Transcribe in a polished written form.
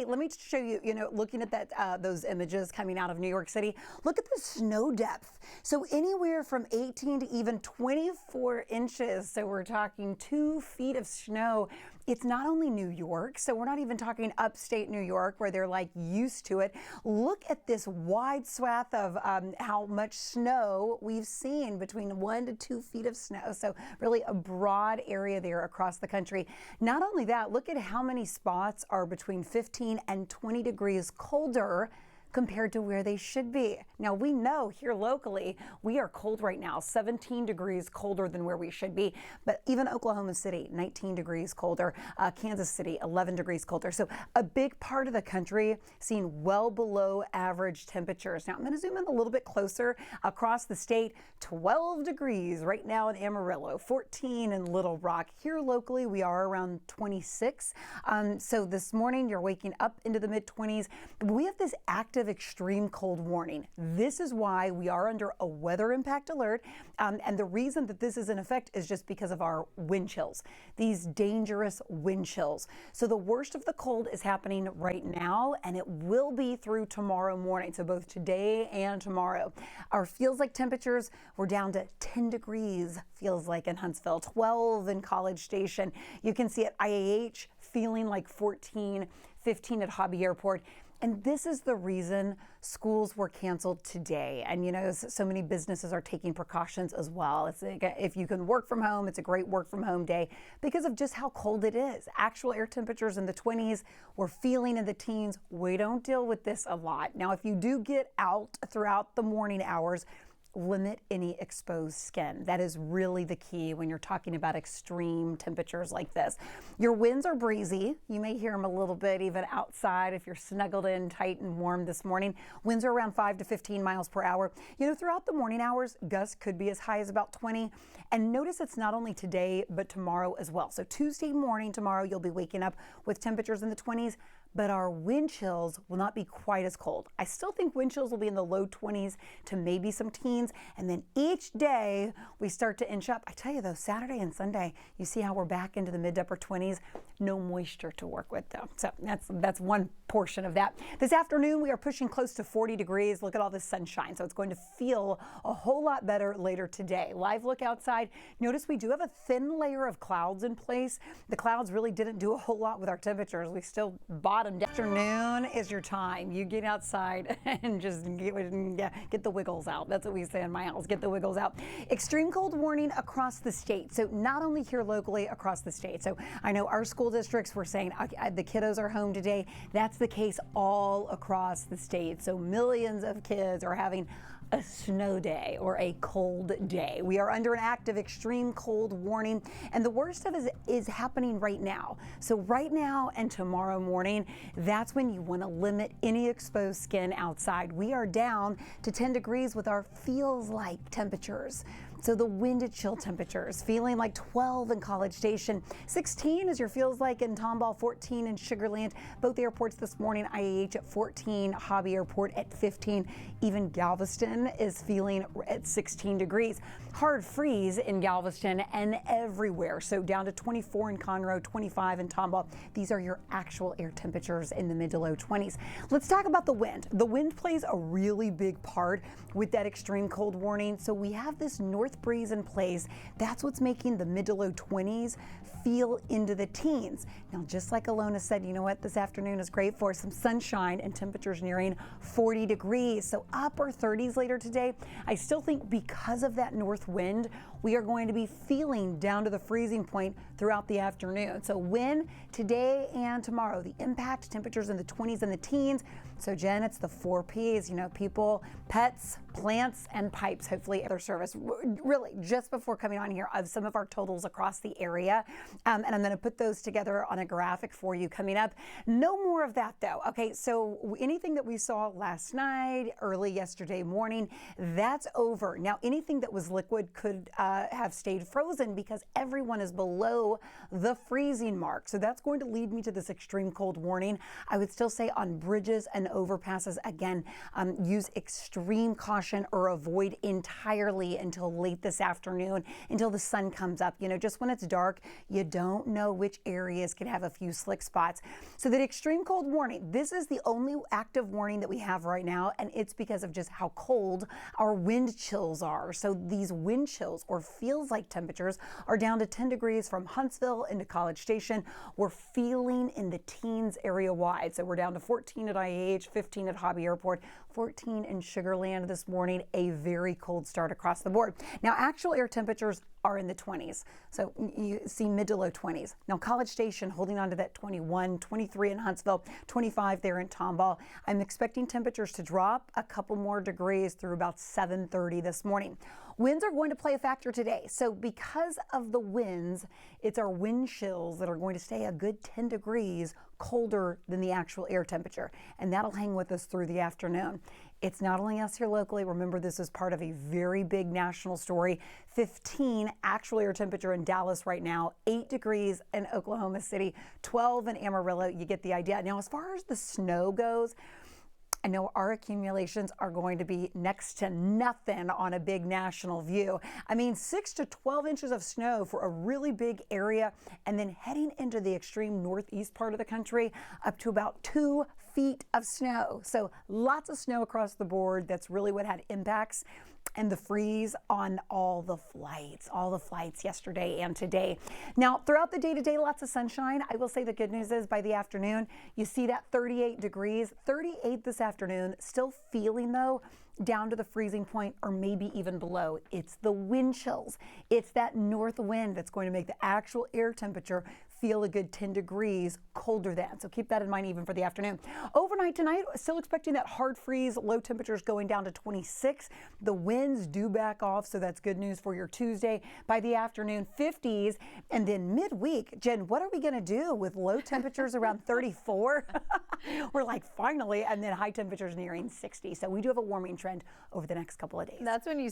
let me show you, looking at that, those images coming out of New York City, look at the snow depth. So anywhere from 18 to even 24 inches. So we're talking 2 feet of snow. It's not only New York, so we're not even talking upstate New York where they're like used to it. Look at this wide swath of how much snow we've seen, between 1 to 2 feet of snow. So really a broad area there across the country. Not only that, look at how many spots are between 15 and 20 degrees colder compared to where they should be. Now we know here locally we are cold right now, 17 degrees colder than where we should be, but even Oklahoma City, 19 degrees colder, Kansas City, 11 degrees colder. So a big part of the country seeing well below average temperatures. Now I'm going to zoom in a little bit closer across the state. 12 degrees right now in Amarillo, 14 in Little Rock. Here locally we are around 26. So this morning you're waking up into the mid-20s. We have this active extreme cold warning. This is why we are under a weather impact alert. And the reason that this is in effect is just because of our wind chills, these dangerous wind chills. So the worst of the cold is happening right now, and it will be through tomorrow morning. So both today and tomorrow. Our feels like temperatures, we're down to 10 degrees, feels like in Huntsville, 12 in College Station. You can see at IAH feeling like 14, 15 at Hobby Airport. And this is the reason schools were canceled today. And so many businesses are taking precautions as well. It's like, if you can work from home, it's a great work from home day because of just how cold it is. Actual air temperatures in the 20s, we're feeling in the teens. We don't deal with this a lot. Now, if you do get out throughout the morning hours, limit any exposed skin. That is really the key when you're talking about extreme temperatures like this. Your winds are breezy. You may hear them a little bit even outside if you're snuggled in tight and warm this morning. Winds are around 5 to 15 miles per hour. Throughout the morning hours, gusts could be as high as about 20. And notice it's not only today, but tomorrow as well. So Tuesday morning, tomorrow, you'll be waking up with temperatures in the 20s, but our wind chills will not be quite as cold. I still think wind chills will be in the low 20s to maybe some teens. And then each day we start to inch up. I tell you though, Saturday and Sunday, you see how we're back into the mid to upper 20s. No moisture to work with though. So that's one portion of that. This afternoon, we are pushing close to 40 degrees. Look at all this sunshine. So it's going to feel a whole lot better later today. Live look outside. Notice we do have a thin layer of clouds in place. The clouds really didn't do a whole lot with our temperatures. We still bottomed. Afternoon is your time. You get outside and just get the wiggles out. That's what we say in my house. Get the wiggles out. Extreme cold warning across the state. So not only here locally, across the state. So I know our school districts were saying the kiddos are home today. That's the case all across the state. So millions of kids are having a snow day or a cold day. We are under an active extreme cold warning, and the worst of it is happening right now. So right now and tomorrow morning, that's when you want to limit any exposed skin outside. We are down to 10 degrees with our feels like temperatures. So the wind chill temperatures, feeling like 12 in College Station, 16 is your feels like in Tomball, 14 in Sugar Land. Both airports this morning, IAH at 14, Hobby Airport at 15. Even Galveston is feeling at 16 degrees. Hard freeze in Galveston and everywhere. So down to 24 in Conroe, 25 in Tomball. These are your actual air temperatures in the mid to low 20s. Let's talk about the wind. The wind plays a really big part with that extreme cold warning. So we have this north breeze in place. That's what's making the mid to low 20s feel into the teens. Now, just like Alona said, you know what, this afternoon is great for some sunshine and temperatures nearing 40 degrees. So upper 30s later today. I still think because of that north wind, we are going to be feeling down to the freezing point throughout the afternoon. So wind today and tomorrow, the impact temperatures in the 20s and the teens. So Jen, it's the 4 Ps, people, pets, plants, and pipes, hopefully other service. Really, just before coming on here, of some of our totals across the area. And I'm going to put those together on a graphic for you coming up. No more of that though. Okay, so anything that we saw last night, early yesterday morning, that's over. Now, anything that was liquid could have stayed frozen because everyone is below the freezing mark. So that's going to lead me to this extreme cold warning. I would still say on bridges and overpasses, again, use extreme caution or avoid entirely until late this afternoon, until the sun comes up. Just when it's dark, you don't know which areas could have a few slick spots. So that extreme cold warning, this is the only active warning that we have right now, and it's because of just how cold our wind chills are. So these wind chills, or feels like temperatures, are down to 10 degrees from Huntsville into College Station. We're feeling in the teens area wide. So we're down to 14 at IH, 15 at Hobby Airport, 14 in Sugar Land this morning. A very cold start across the board. Now, actual air temperatures are in the 20s. So you see mid to low 20s. Now, College Station holding on to that 21, 23 in Huntsville, 25 there in Tomball. I'm expecting temperatures to drop a couple more degrees through about 7:30 this morning. Winds are going to play a factor today. So because of the winds, it's our wind chills that are going to stay a good 10 degrees colder than the actual air temperature. And that'll hang with us through the afternoon. It's not only us here locally. Remember, this is part of a very big national story. 15 actual air temperature in Dallas right now, 8 degrees in Oklahoma City, 12 in Amarillo. You get the idea. Now, as far as the snow goes, I know our accumulations are going to be next to nothing on a big national view. I mean, 6 to 12 inches of snow for a really big area, and then heading into the extreme northeast part of the country, up to about 2 feet of snow. So lots of snow across the board. That's really what had impacts. And the freeze on all the flights yesterday and today. Now, throughout the day today, lots of sunshine. I will say the good news is by the afternoon, you see that 38 degrees, 38 this afternoon, still feeling though down to the freezing point or maybe even below. It's the wind chills. It's that north wind that's going to make the actual air temperature feel a good 10 degrees colder than. So keep that in mind even for the afternoon. Overnight tonight, still expecting that hard freeze, low temperatures going down to 26. The winds do back off, so that's good news for your Tuesday. By the afternoon, 50s. And then midweek, Jen, what are we going to do with low temperatures around 34? We're like, finally, and then high temperatures nearing 60. So we do have a warming trend over the next couple of days. That's when you